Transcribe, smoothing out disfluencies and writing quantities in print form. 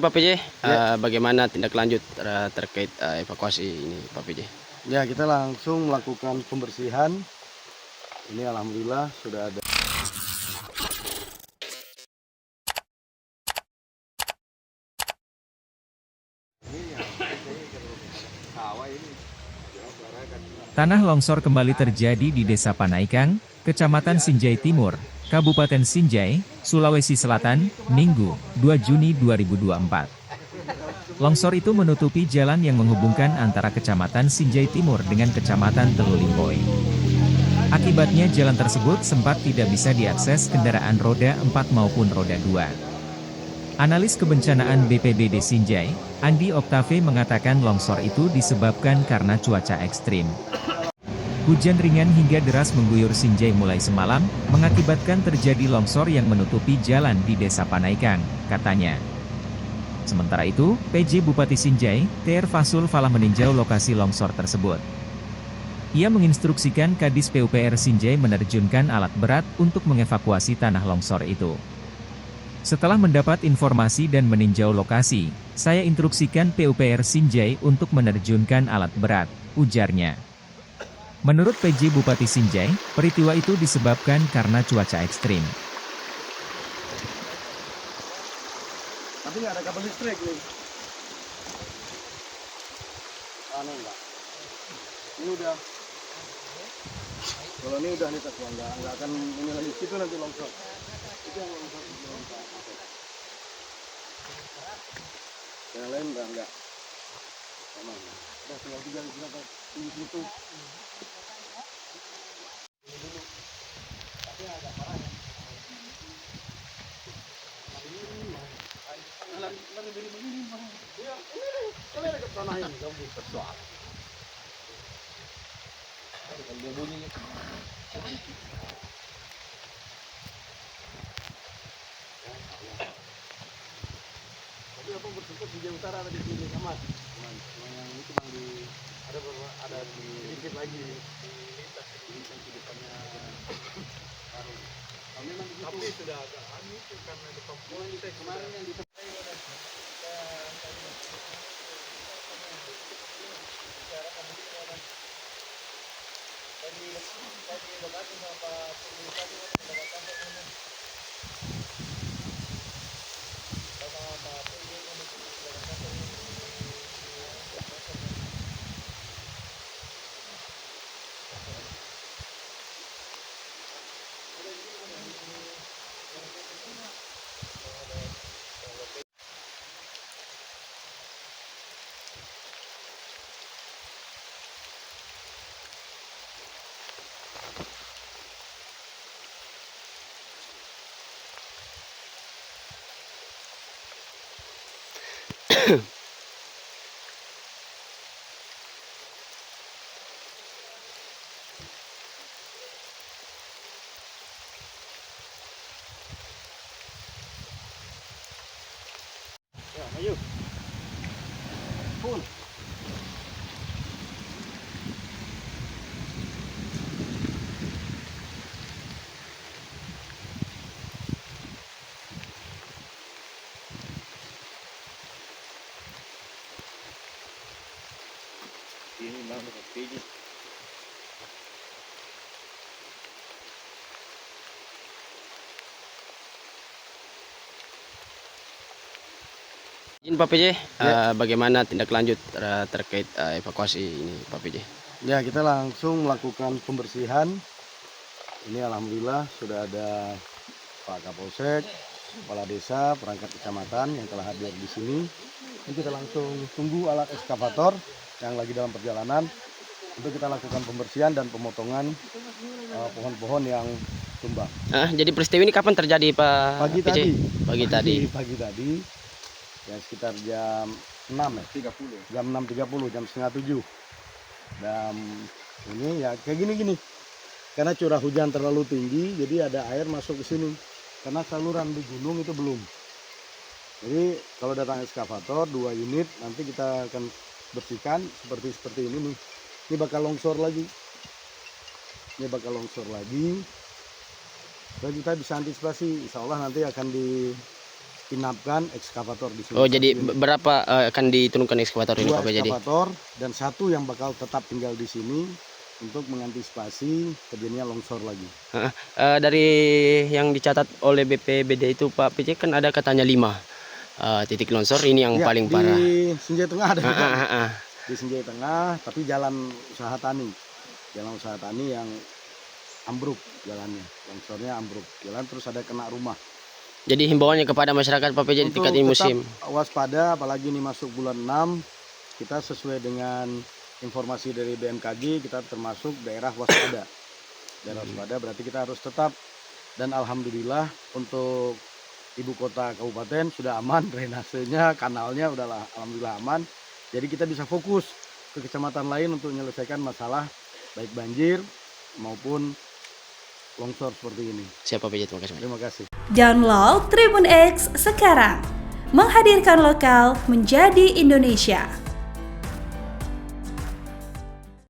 Pak PJ, Ya, bagaimana tindak lanjut terkait evakuasi ini Pak PJ? ya kita langsung melakukan pembersihan. Ini alhamdulillah sudah ada. Tanah longsor kembali terjadi di Desa Panaikang, Kecamatan Sinjai Timur, Kabupaten Sinjai, Sulawesi Selatan, Minggu, 2 Juni 2024. Longsor itu menutupi jalan yang menghubungkan antara Kecamatan Sinjai Timur dengan Kecamatan Telulimpoi. Akibatnya jalan tersebut sempat tidak bisa diakses kendaraan roda 4 maupun roda 2. Analis kebencanaan BPBD Sinjai, Andi Oktave mengatakan longsor itu disebabkan karena cuaca ekstrim. Hujan ringan hingga deras mengguyur Sinjai mulai semalam, mengakibatkan terjadi longsor yang menutupi jalan di Desa Panaikang, katanya. Sementara itu, PJ Bupati Sinjai, TR Fasul Falah meninjau lokasi longsor tersebut. Ia menginstruksikan Kadis PUPR Sinjai menerjunkan alat berat untuk mengevakuasi tanah longsor itu. Setelah mendapat informasi dan meninjau lokasi, saya instruksikan PUPR Sinjai untuk menerjunkan alat berat, ujarnya. Menurut PJ Bupati Sinjai, peristiwa itu disebabkan karena cuaca ekstrim. Tapi nggak ada kabel listrik nih. Aneh enggak? Ini udah. Kalau ini udah nih tetap nggak akan ini lagi. Situ nanti longsor. Itu yang longsor. Yang lain enggak. Aman. Udah tinggal tinggal di situ. Tapi apa bersyukur di Jawa Utara ada di sini aman. Yang ini cuma di ada di sedikit lagi lintas di depannya baru. Tapi sudah agak aneh karena di Papua kemarin yang di Ya, ayo. Pun. Ini bang PJ. Izin Pak PJ, bagaimana tindak lanjut terkait evakuasi ini Pak PJ? Ya, kita langsung melakukan pembersihan. Ini alhamdulillah sudah ada Pak Kapolsek, Kepala Desa, perangkat kecamatan yang telah hadir di sini. Ini kita langsung tunggu alat ekskavator yang lagi dalam perjalanan untuk kita lakukan pembersihan dan pemotongan pohon-pohon yang tumbang. Jadi peristiwa ini kapan terjadi Pak Pagi PJ? tadi. Pagi tadi. Ya sekitar jam 6 ya. 30. Jam 6.30, jam setengah 7. Dan ini ya kayak gini-gini. Karena curah hujan terlalu tinggi, jadi ada air masuk ke sini. Karena saluran di gunung itu belum. Jadi kalau datang ekskavator 2 unit, nanti kita akan bersihkan seperti ini nih. Ini bakal longsor lagi. Dan kita bisa antisipasi, insya Allah nanti akan pinapkan ekskavator di sini. Oh, jadi berapa akan diturunkan ekskavator ini 2 Pak jadi? ekskavator dan 1 yang bakal tetap tinggal di sini untuk mengantisipasi terjadinya longsor lagi. Dari yang dicatat oleh BPBD itu Pak PJ kan ada katanya 5 titik longsor, ini yang Ya, paling parah. di Sinjai Tengah ada juga. Ah. Di Sinjai Tengah, tapi jalan usaha tani yang ambruk jalannya, longsornya ambruk jalan, terus ada kena rumah. Jadi himbauannya kepada masyarakat Pak PJ di Untuk tingkat ini tetap musim. waspada, apalagi ini masuk bulan 6, kita sesuai dengan informasi dari BMKG, kita termasuk daerah waspada. Daerah waspada berarti kita harus tetap, dan alhamdulillah untuk ibu kota kabupaten sudah aman, drainasenya, kanalnya udah alhamdulillah aman. Jadi kita bisa fokus ke kecamatan lain untuk menyelesaikan masalah baik banjir maupun longsor seperti ini. Siapa PJ, terima kasih. Terima kasih. Download Tribun X sekarang, menghadirkan lokal menjadi Indonesia.